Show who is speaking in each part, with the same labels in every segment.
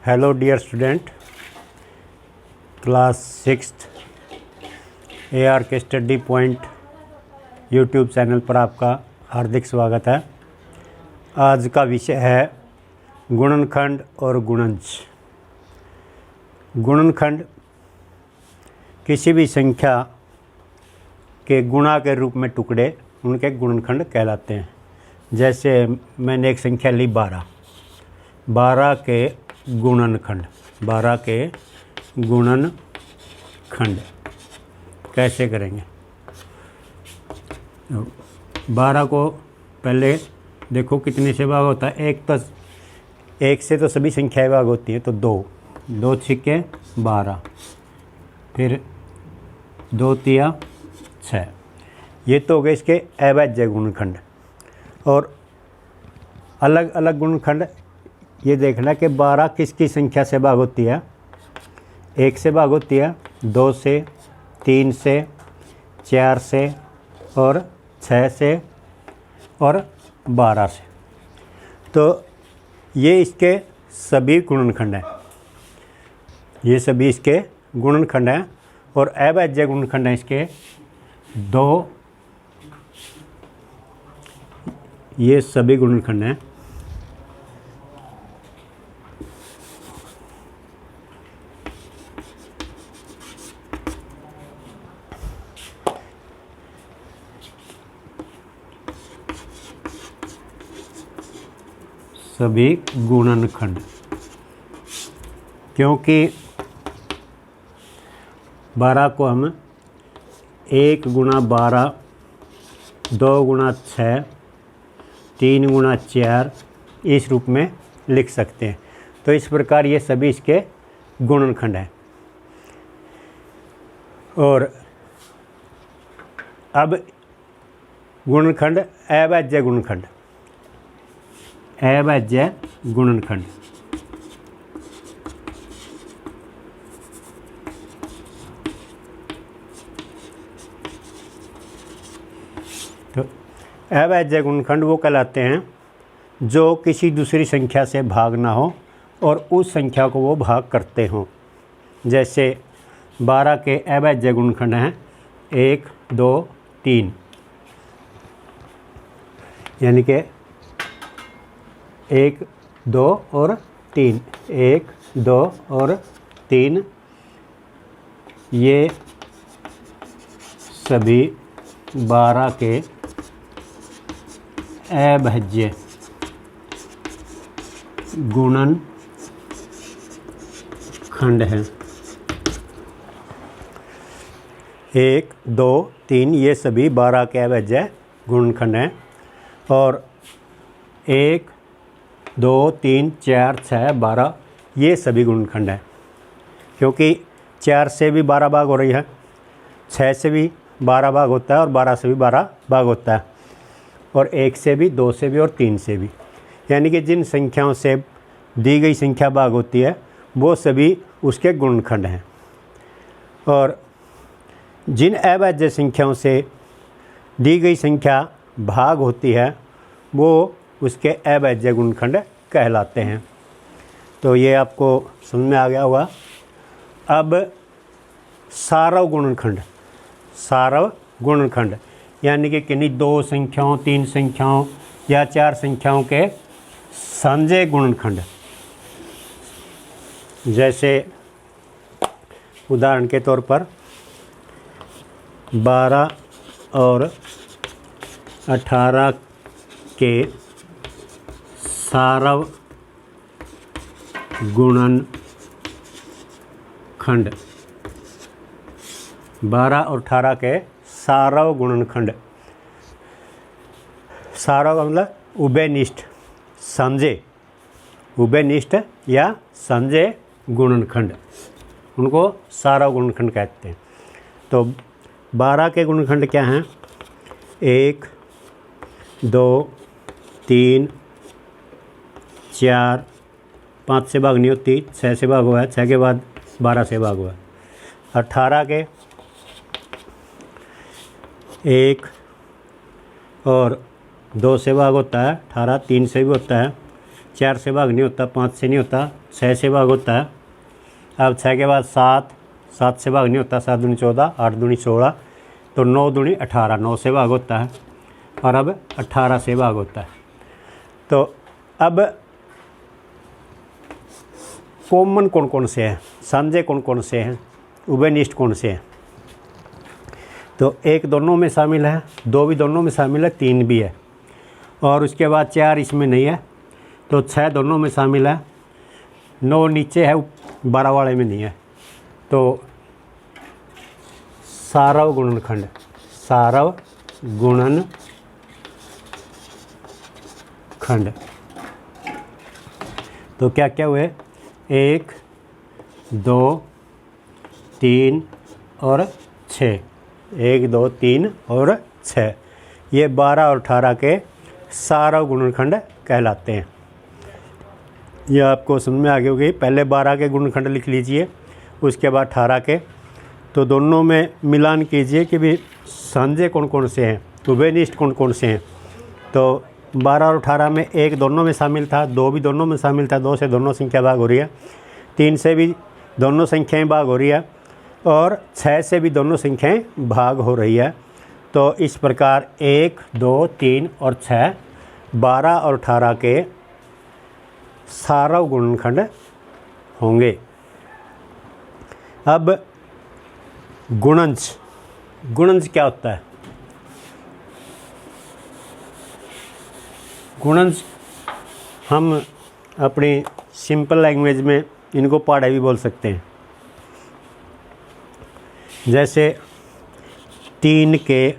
Speaker 1: Hello dear student, class 6th AR के study point YouTube channel पर आपका हार्दिक स्वागत है। आज का विषय है गुणनखंड और गुणज। गुणनखंड किसी भी संख्या के गुणा के रूप में टुकड़े उनके गुणनखंड कहलाते हैं। जैसे मैंने एक संख्या ली 12 के गुणनखंड। 12 के गुणनखंड कैसे करेंगे? 12 को पहले देखो कितने से भाग होता है। एक से तो सभी संख्याएं भाग होती हैं, तो 2 छिक्के 12, फिर 2 तिया 6। ये तो हो गए इसके अभाज्य गुणनखंड। और अलग अलग गुणनखंड ये देखना कि 12 किसकी संख्या से भाग होती है। 1 से भाग होती है, 2 से, 3 से, 4 से और 6 से और 12 से। तो ये इसके सभी गुणनखंड हैं। ये सभी इसके गुणनखंड हैं और अभाज्य गुणनखंड हैं इसके 2। ये सभी गुणनखंड हैं। सभी गुणनखंड, क्योंकि 12 को हम 1 गुणा 12, 2 गुणा 6, 3 गुणा 4 इस रूप में लिख सकते हैं। तो इस प्रकार ये सभी इसके गुणनखंड हैं। और अब गुणनखंड अभाज्य गुणनखंड। अभाज्य गुणनखंड तो अभाज्य गुणनखंड वो कहलाते हैं जो किसी दूसरी संख्या से भाग ना हो और उस संख्या को वो भाग करते हों। जैसे 12 के अभाज्य गुणनखंड हैं 1, 2, 3, यानी कि 1, 2 और 3, 1, 2 और 3। ये सभी 12 के अभाज्य गुणनखंड हैं। 1, 2, 3 ये सभी 12 के अभाज्य गुणनखंड हैं। और 1, 2, 3, 4, 6, 12 ये सभी गुणनखंड हैं। क्योंकि 4 से भी 12 भाग हो रही है, 6 से भी 12 भाग होता है और 12 से भी 12 भाग होता है, और 1 से भी, 2 से भी और 3 से भी। यानी कि जिन संख्याओं से दी गई संख्या भाग होती है वो सभी उसके गुणनखंड हैं। और जिन अभाज्य संख्याओं से दी गई संख्या भाग होती है वो उसके अभाज्य गुणनखंड कहलाते हैं। तो ये आपको समझ में आ गया होगा। अब सारव गुणनखंड। सारव गुणनखंड यानी कि किन्हीं 2 संख्याओं, 3 संख्याओं या 4 संख्याओं के साझे गुणनखंड। जैसे उदाहरण के तौर पर 12 और 18 के सारव गुणनखंड। 12 और 18 के सारव गुणनखंड। सारव मतलब उभयनिष्ठ, साझे, उभयनिष्ठ या साझे गुणनखंड, उनको सारव गुणनखंड कहते हैं। तो 12 के गुणनखंड क्या हैं? 1, 2, 3, 4, 5 से भाग नहीं होती, 6 से भाग हुआ है, 6 के बाद 12 से भाग हुआ है। 18 के 1 और 2 से भाग होता है, 18, 3 से भी होता है, 4 से भाग नहीं होता, 5 से नहीं होता, 6 से भाग होता है। अब 6 के बाद 7, 7 से भाग नहीं होता, 7 दूनी 14, 8 दूनी 16, तो 9 दूनी 18, 9 से भाग होता है। और अब 18 से भाग होता है। तो अब कॉमन कौन कौन से हैं, साझे कौन कौन से हैं, उभयनिष्ठ कौन से हैं? तो 1 दोनों में शामिल है, 2 भी दोनों में शामिल है, 3 भी है। और उसके बाद 4 इसमें नहीं है, तो 6 दोनों में शामिल है, 9 नीचे है, 12 वाले में नहीं है। तो सारव गुणनखंड, सारव गुणनखंड। तो क्या क्या हुए? 1, 2, 3 और 6, 1, 2, 3 और 6, ये 12 और 18 के सारव गुणनखंड कहलाते हैं। ये आपको समझ में आ गई होगी। पहले 12 के गुणनखंड लिख लीजिए, उसके बाद 18 के। तो दोनों में मिलान कीजिए कि भी साझे कौन कौन से हैं, उभयनिष्ठ कौन कौन से हैं। तो 12 और 18 में 1 दोनों में शामिल था, 2 भी दोनों में शामिल था, 2 से दोनों संख्या भाग हो रही है, 3 से भी दोनों संख्याएं भाग हो रही है, और 6 से भी दोनों संख्याएं भाग हो रही है। तो इस प्रकार 1, 2, 3 और 6, 12 और 18 के सारव गुणनखंड होंगे। अब गुणज, गुणज क्या होता है? गुणज हम अपनी सिंपल लैंग्वेज में इनको पहाड़े भी बोल सकते हैं। जैसे 3 के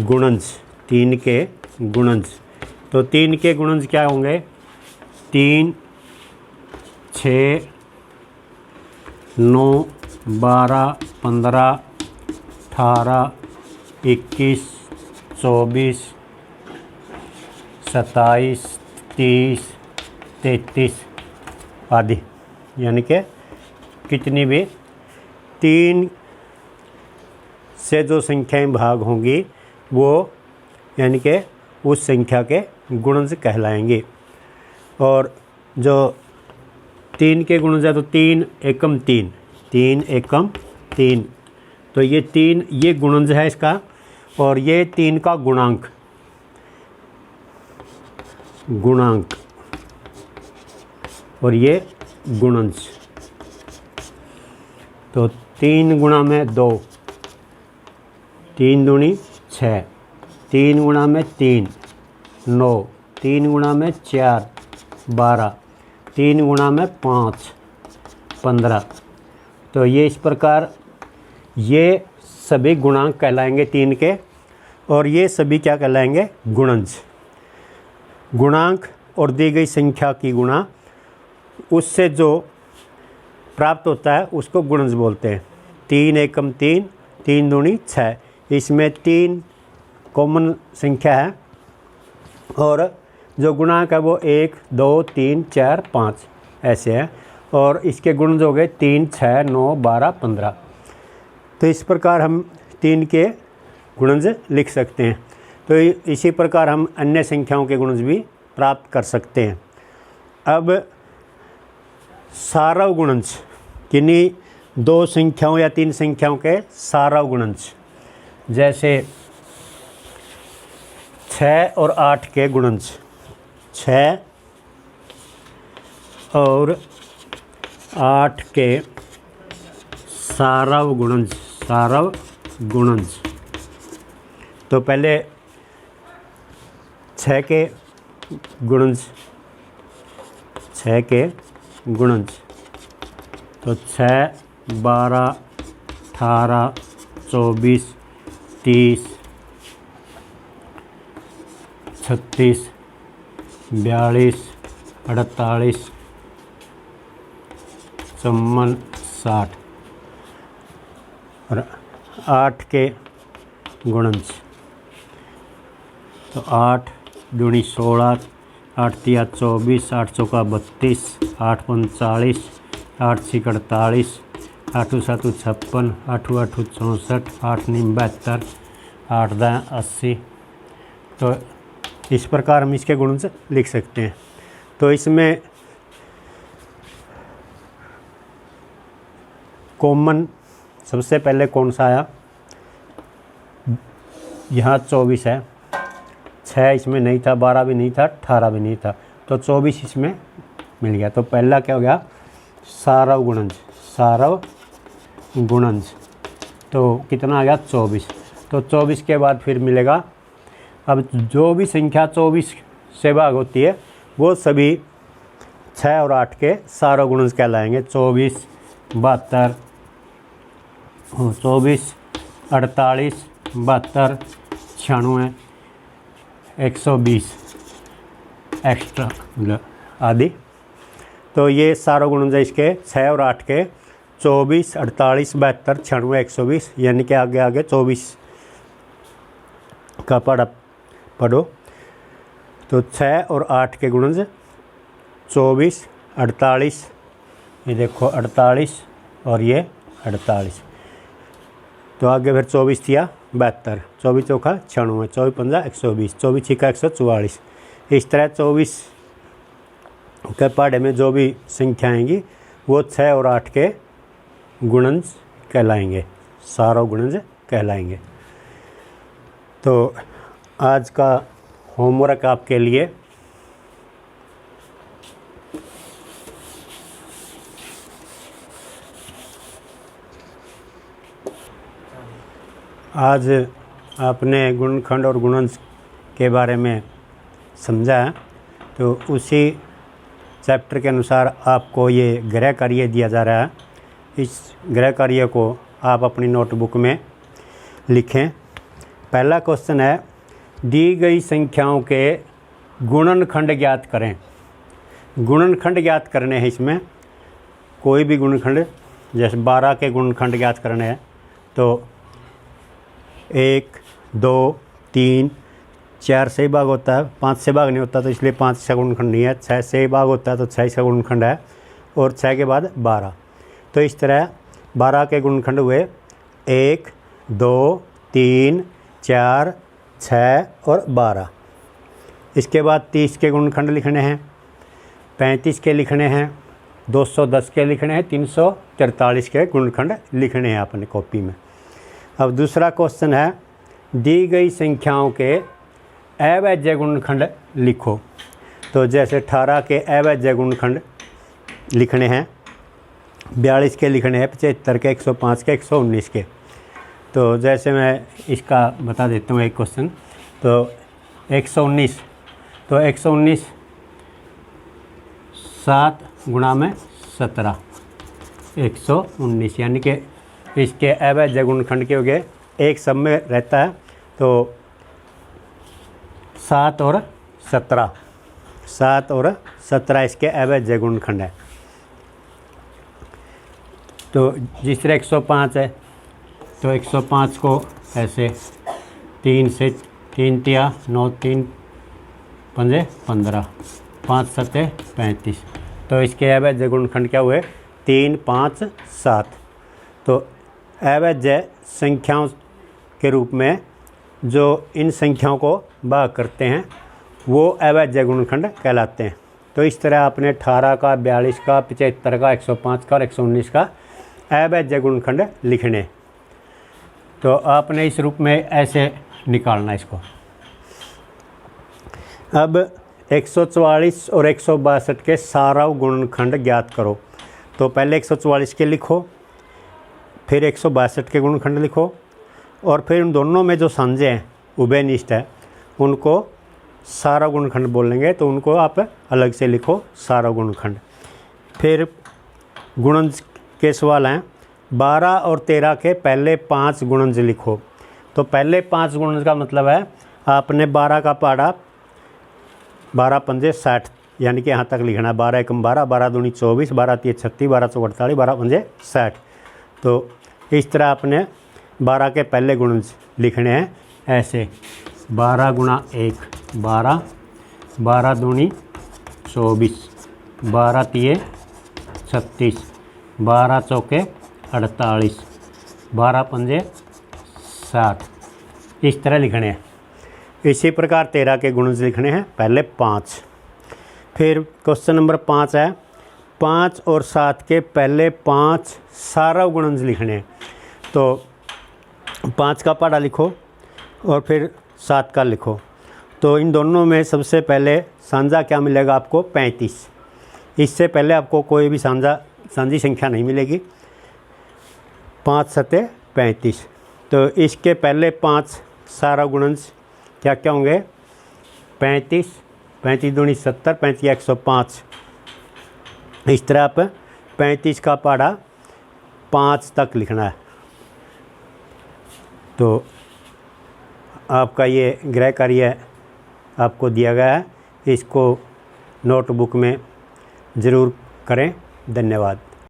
Speaker 1: गुणज, 3 के गुणज। तो 3 के गुणज क्या होंगे? 3, 6, 9, 12, 15, 18, 21, 24, 27, 30, 33 आदि। यानी कि कितनी भी 3 से जो संख्याएं भाग होंगी वो यानी कि उस संख्या के गुणज कहलाएंगे। और जो 3 के गुणज है तो 3 एकम 3, 3 एकम 3, तो ये 3 ये गुणज है इसका, और ये 3 का गुणांक, गुणांक, और ये गुणज। तो 3 गुणा में 2, 3 दूनी 6, 3 गुणा में 3, 9, 3 गुणा में 4, 12, 3 गुणा में 5, 15। तो ये इस प्रकार ये सभी गुणांक कहलाएंगे 3 के, और ये सभी क्या कहलाएंगे? गुणज। गुणांक और दी गई संख्या की गुणा, उससे जो प्राप्त होता है उसको गुणज बोलते हैं। 3 एकम 3, 3 दूनी 6, इसमें 3 कॉमन संख्या है, और जो गुणांक है वो 1, 2, 3, 4, 5 ऐसे है, और इसके गुणज हो गए 3, 6, 9, 12, 15। तो इस प्रकार हम 3 के गुणज लिख सकते हैं। तो इसी प्रकार हम अन्य संख्याओं के गुणज भी प्राप्त कर सकते हैं। अब सारव गुणज, किन्हीं 2 संख्याओं या 3 संख्याओं के सारव गुणज, जैसे 6 और 8 के गुणज, 6 और 8 के सारव गुणज, सारव गुणज। तो पहले 6 के गुणज, 6 के गुणज। तो 6, 12, 18, 24, 30, 36, 42, 48, 54, 60। और 8 के गुणज, तो 8 दूनी 16, 8 तिया 24, 8 चौका 32, 8 45, 8 छिक 48, 8 7 56, 8 8 64, 8 9 72, 8 10 80। तो इस प्रकार हम इसके गुणज लिख सकते हैं। तो इसमें कॉमन सबसे पहले कौन सा आया, यहाँ 24 है, 6 इसमें नहीं था, 12 भी नहीं था, 18 भी नहीं था, तो 24 इसमें मिल गया। तो पहला क्या हो गया, सारव गुणज, सारव गुणज। तो कितना आ गया 24। तो 24 के बाद फिर मिलेगा, अब जो भी संख्या 24 से भाग होती है वो सभी 6 और 8 के सारव गुणज कहलाएंगे। 24, 72, 24, 48, 72, 96, 120 एक्स्ट्रा मतलब आदि। तो ये सारव गुणज है इसके 6 और 8 के, 24, 48, 72, 96, 120, यानी कि आगे आगे 24 का पढ़ो। तो 6 और 8 के गुणज 24, 48, ये देखो 48 और ये 48। तो आगे फिर 24 दिया 72, 24 चौका 96, 24 पंजा 120, 24 छिका 144। इस तरह 24 के पढ़े में जो भी संख्या आएंगी वो 6 और 8 के गुणज कहलाएंगे, सारव गुणज कहलाएंगे। तो आज का होमवर्क आपके लिए आज आपने गुणनखंड और गुणज के बारे में समझा है। तो उसी चैप्टर के अनुसार आपको ये गृह कार्य दिया जा रहा है। इस गृह कार्य को आप अपनी नोटबुक में लिखें। पहला क्वेश्चन है, दी गई संख्याओं के गुणनखंड ज्ञात करें। गुणनखंड ज्ञात करने हैं, इसमें कोई भी गुणनखंड, जैसे 12 के गुणनखंड ज्ञात करने हैं तो 1, 2, 3, 4 से भाग होता है, 5 से भाग नहीं होता तो इसलिए 5 का गुणनखंड नहीं है। 6 से भाग होता है तो 6 का गुणनखंड है, और 6 के बाद 12। तो इस तरह 12 के गुणनखंड हुए 1, 2, 3, 4, 6 और 12। इसके बाद 30 के गुणनखंड लिखने हैं, 35 के लिखने हैं, 210 के लिखने हैं, 343 के गुणनखंड लिखने हैं अपने कॉपी में। अब दूसरा क्वेश्चन है, दी गई संख्याओं के अवैज्य गुणनखंड लिखो। तो जैसे 18 के अवैज्य गुणनखंड लिखने हैं, 42 के लिखने हैं, 75 के, 105 के, 119 के। तो जैसे मैं इसका बता देता हूँ एक क्वेश्चन। तो 119, तो 119 7 गुणा में 17, 119, यानी कि इसके अवैज्य गुणनखंड के हो गए। एक सब में रहता है तो 7 और 17, 7 और 17 इसके अवैज्य गुणनखंड है। तो जिस तरह 105 है तो 105 को ऐसे 3 से 3 तिया 9, 3 पंजे 15, 5 सत्ते 35। तो इसके अवैज्य गुणनखंड क्या हुए, 3, 5, 7। तो अवैज्य संख्याओं के रूप में जो इन संख्याओं को भाग करते हैं वो अवैज्य गुणनखंड कहलाते हैं। तो इस तरह आपने 18 का, 42 का, 75 का, 105 का और 119 का अवैज्य गुणनखंड लिखने। तो आपने इस रूप में ऐसे निकालना इसको। अब 144 और 162 के सारव गुणनखंड ज्ञात करो। तो पहले 144 के लिखो, फिर 162 के गुणनखंड लिखो, और फिर उन दोनों में जो साझे हैं, उभयनिष्ठ है, उनको सारव गुणनखंड बोलेंगे। तो उनको आप अलग से लिखो, सारव गुणनखंड। फिर गुणज के सवाल हैं, 12 और 13 के पहले 5 गुणज लिखो। तो पहले 5 गुणज का मतलब है आपने 12 का पढ़ा, 12 पंजे 60, यानी कि यहाँ तक लिखना है। 12 एकम 12, 12 दूनी 24, 12 तिये 36, 12 चौक 48, 12 पंजे 60। तो इस तरह आपने 12 के पहले गुणज लिखने हैं ऐसे। 12 गुणा 1 12, 12 दूनी 24, 12 तिये 36, 12 चौके 48, 12 पंजे 60। इस तरह लिखने हैं। इसी प्रकार 13 के गुणज लिखने हैं, पहले 5, फिर क्वेश्चन नंबर 5 है 5 और 7 के पहले 5 सारा गुणज लिखने हैं। तो 5 का पहाड़ा लिखो और फिर 7 का लिखो। तो इन दोनों में सबसे पहले साझा क्या मिलेगा आपको 35। इससे पहले आपको कोई भी साझी संख्या नहीं मिलेगी। 5 सते 35। तो इसके पहले 5 सारा गुणज क्या क्या होंगे 35, 35 दूनी 70, 35 105। इस तरह आप 35 का पहाड़ा 5 तक लिखना है। तो आपका ये गृह कार्य आपको दिया गया है, इसको नोटबुक में ज़रूर करें। धन्यवाद।